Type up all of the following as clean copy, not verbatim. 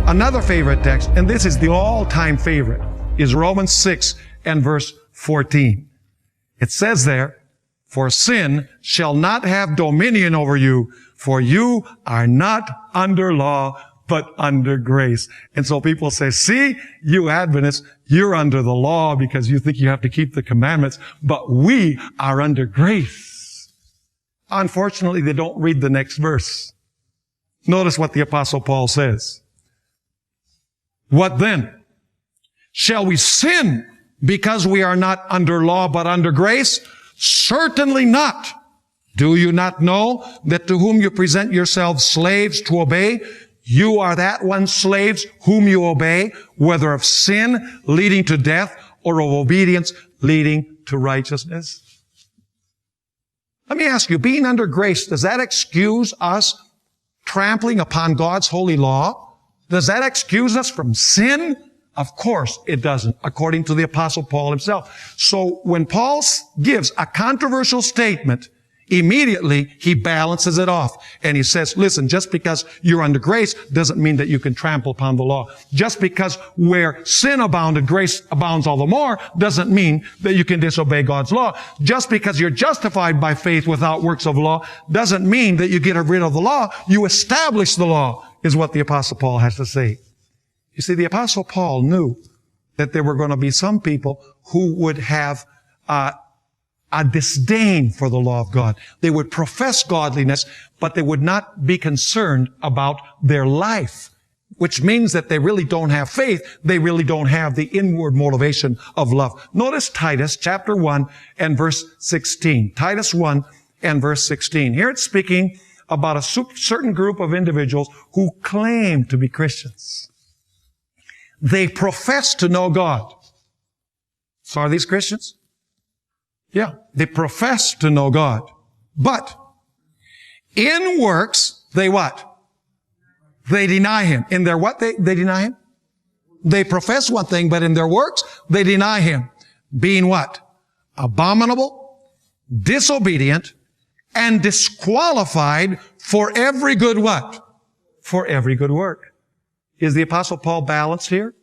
Another favorite text, and this is the all-time favorite, is Romans 6 and verse 14. It says there, "For sin shall not have dominion over you, for you are not under law, but under grace." And so people say, see, you Adventists, you're under the law because you think you have to keep the commandments, but we are under grace. Unfortunately, they don't read the next verse. Notice what the Apostle Paul says. "What then? Shall we sin because we are not under law but under grace? Certainly not. Do you not know that to whom you present yourselves slaves to obey, you are that one slaves whom you obey, whether of sin leading to death or of obedience leading to righteousness?" Let me ask you, being under grace, does that excuse us trampling upon God's holy law? Does that excuse us from sin? Of course it doesn't, according to the Apostle Paul himself. So when Paul gives a controversial statement, immediately he balances it off. And he says, listen, just because you're under grace doesn't mean that you can trample upon the law. Just because where sin abounded, grace abounds all the more, doesn't mean that you can disobey God's law. Just because you're justified by faith without works of law doesn't mean that you get rid of the law. You establish the law, is what the Apostle Paul has to say. You see, the Apostle Paul knew that there were going to be some people who would have a disdain for the law of God. They would profess godliness, but they would not be concerned about their life, which means that they really don't have faith. They really don't have the inward motivation of love. Notice Titus chapter 1 and verse 16. Titus 1 and verse 16. Here it's speaking about a certain group of individuals who claim to be Christians. They profess to know God. So are these Christians? Yeah, they profess to know God. But in works, they what? They deny Him. In their what? They deny Him? They profess one thing, but in their works, they deny Him. Being what? Abominable, disobedient, and disqualified for every good what? For every good work. Is the Apostle Paul balanced here?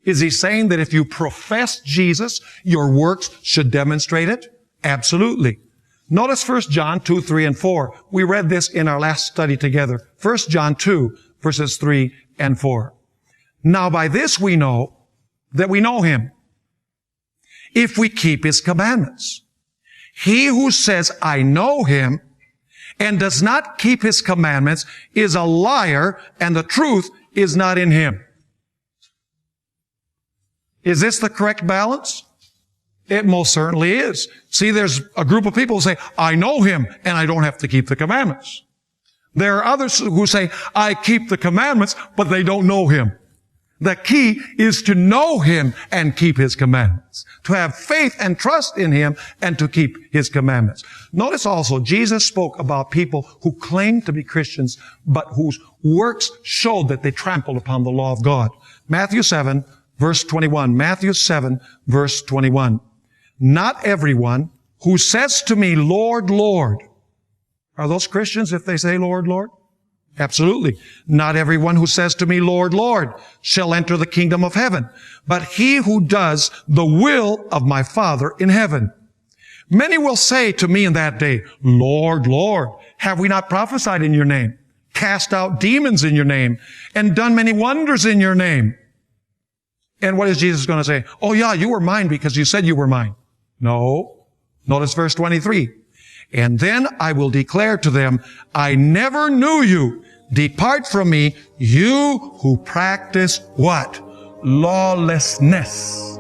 Is he saying that if you profess Jesus, your works should demonstrate it? Absolutely. Notice 1 John 2, 3, and 4. We read this in our last study together. 1 John 2, verses 3 and 4. "Now by this we know that we know Him, if we keep His commandments. He who says, 'I know Him,' and does not keep His commandments is a liar, and the truth is not in him." Is this the correct balance? It most certainly is. See, there's a group of people who say, "I know Him, and I don't have to keep the commandments." There are others who say, "I keep the commandments, but they don't know Him." The key is to know Him and keep His commandments. To have faith and trust in Him and to keep His commandments. Notice also, Jesus spoke about people who claimed to be Christians, but whose works showed that they trampled upon the law of God. Matthew 7, verse 21. Matthew 7, verse 21. "Not everyone who says to me, 'Lord, Lord.'" Are those Christians if they say, "Lord, Lord"? Absolutely. "Not everyone who says to me, 'Lord, Lord,' shall enter the kingdom of heaven, but he who does the will of my Father in heaven. Many will say to me in that day, 'Lord, Lord, have we not prophesied in your name, cast out demons in your name, and done many wonders in your name?' And what is Jesus going to say? 'Oh yeah, you were mine because you said you were mine.' No. Notice verse 23. "And then I will declare to them, 'I never knew you. Depart from me, you who practice' what? 'Lawlessness.'"